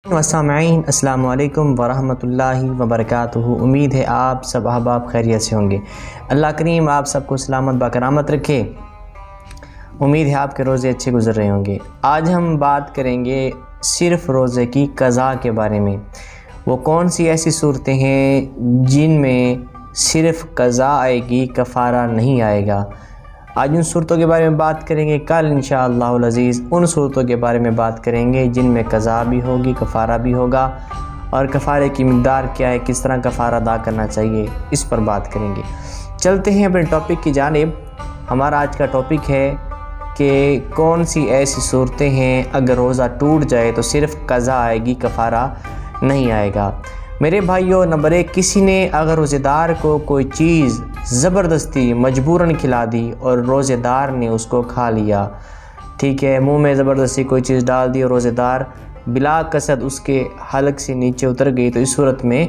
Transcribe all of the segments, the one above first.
سامعین السلام علیکم ورحمۃ اللہ وبرکاتہ۔ امید ہے آپ سب احباب خیریت سے ہوں گے۔ اللہ کریم آپ سب کو سلامت بکرامت رکھے۔ امید ہے آپ کے روزے اچھے گزر رہے ہوں گے۔ آج ہم بات کریں گے صرف روزے کی قضا کے بارے میں۔ وہ کون سی ایسی صورتیں ہیں جن میں صرف قضا آئے گی، کفارہ نہیں آئے گا۔ آج ان صورتوں کے بارے میں بات کریں گے، کل انشاءاللہ العزیز ان صورتوں کے بارے میں بات کریں گے جن میں قضا بھی ہوگی، کفارہ بھی ہوگا، اور کفارے کی مقدار کیا ہے، کس طرح کفارہ ادا کرنا چاہیے، اس پر بات کریں گے۔ چلتے ہیں اپنے ٹاپک کی جانب۔ ہمارا آج کا ٹاپک ہے کہ کون سی ایسی صورتیں ہیں اگر روزہ ٹوٹ جائے تو صرف قضا آئے گی، کفارہ نہیں آئے گا۔ میرے بھائیوں، نمبر 1، کسی نے اگر روزے دار کو کوئی چیز زبردستی مجبوراً کھلا دی اور روزے دار نے اس کو کھا لیا، ٹھیک ہے، منہ میں زبردستی کوئی چیز ڈال دی اور روزے دار بلا قصد اس کے حلق سے نیچے اتر گئی، تو اس صورت میں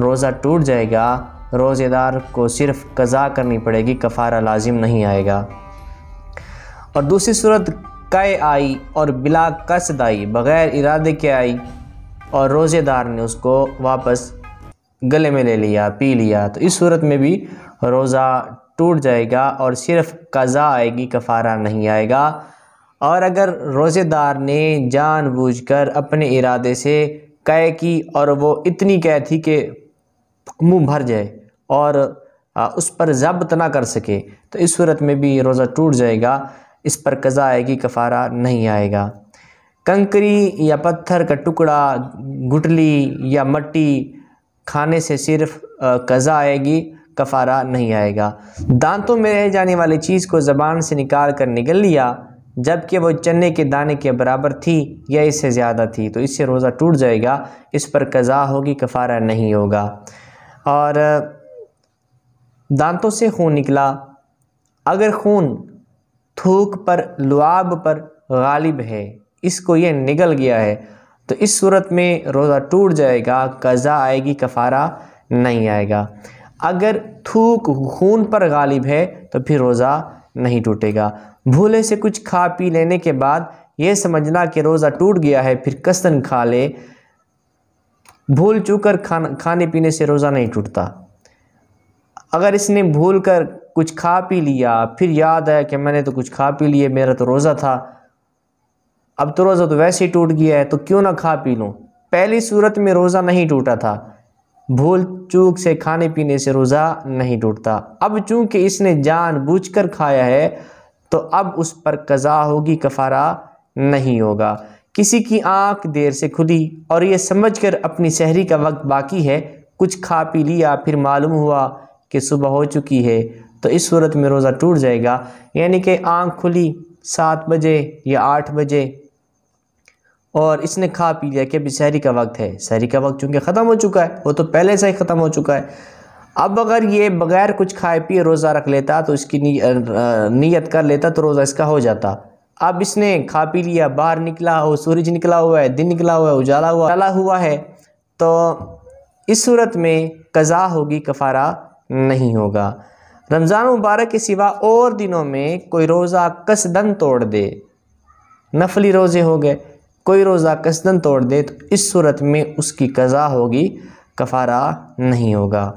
روزہ ٹوٹ جائے گا۔ روزے دار کو صرف قضا کرنی پڑے گی، کفارہ لازم نہیں آئے گا۔ اور دوسری صورت قے آئی اور بلا قصد آئی، بغیر ارادے کے آئی اور روزے دار نے اس کو واپس گلے میں لے لیا، پی لیا، تو اس صورت میں بھی روزہ ٹوٹ جائے گا اور صرف قضا آئے گی، کفارہ نہیں آئے گا۔ اور اگر روزے دار نے جان بوجھ کر اپنے ارادے سے قے کی اور وہ اتنی قے تھی کہ منہ بھر جائے اور اس پر ضبط نہ کر سکے، تو اس صورت میں بھی روزہ ٹوٹ جائے گا، اس پر قضا آئے گی، کفارہ نہیں آئے گا۔ کنکری یا پتھر کا ٹکڑا، گٹلی یا مٹی کھانے سے صرف قضا آئے گی، کفارہ نہیں آئے گا۔ دانتوں میں رہ جانے والی چیز کو زبان سے نکال کر نگل لیا جبکہ وہ چنے کے دانے کے برابر تھی یا اس سے زیادہ تھی، تو اس سے روزہ ٹوٹ جائے گا، اس پر قضا ہوگی، کفارہ نہیں ہوگا۔ اور دانتوں سے خون نکلا، اگر خون تھوک پر، لعاب پر غالب ہے، اس کو یہ نگل گیا ہے، تو اس صورت میں روزہ ٹوٹ جائے گا، قضا آئے گی، کفارہ نہیں آئے گا۔ اگر تھوک خون پر غالب ہے تو پھر روزہ نہیں ٹوٹے گا۔ بھولے سے کچھ کھا پی لینے کے بعد یہ سمجھنا کہ روزہ ٹوٹ گیا ہے، پھر قصداً کھا لے، بھول چوک کر کھانے پینے سے روزہ نہیں ٹوٹتا۔ اگر اس نے بھول کر کچھ کھا پی لیا، پھر یاد آیا کہ میں نے تو کچھ کھا پی لیے، میرا تو روزہ تھا، اب تو روزہ تو ویسے ہی ٹوٹ گیا ہے، تو کیوں نہ کھا پی لوں، پہلی صورت میں روزہ نہیں ٹوٹا تھا، بھول چوک سے کھانے پینے سے روزہ نہیں ٹوٹتا، اب چونکہ اس نے جان بوجھ کر کھایا ہے تو اب اس پر قضا ہوگی، کفارہ نہیں ہوگا۔ کسی کی آنکھ دیر سے کھلی اور یہ سمجھ کر اپنی سحری کا وقت باقی ہے کچھ کھا پی لیا، پھر معلوم ہوا کہ صبح ہو چکی ہے، تو اس صورت میں روزہ ٹوٹ جائے گا۔ یعنی کہ آنکھ کھلی 7 بجے یا 8 بجے اور اس نے کھا پی لیا کہ ابھی سحری کا وقت ہے، سحری کا وقت چونکہ ختم ہو چکا ہے، وہ تو پہلے سے ہی ختم ہو چکا ہے۔ اب اگر یہ بغیر کچھ کھائے پیے روزہ رکھ لیتا تو اس کی نیت کر لیتا تو روزہ اس کا ہو جاتا۔ اب اس نے کھا پی لیا، باہر نکلا ہو، سورج نکلا ہوا ہے، دن نکلا ہوا ہے، اجالا ہوا ہے، تو اس صورت میں قضا ہوگی، کفارہ نہیں ہوگا۔ رمضان مبارک کے سوا اور دنوں میں کوئی روزہ قصداً توڑ دے، نفلی روزے ہو گئے، کوئی روزہ قصداً توڑ دے، تو اس صورت میں اس کی قضا ہوگی، کفارہ نہیں ہوگا۔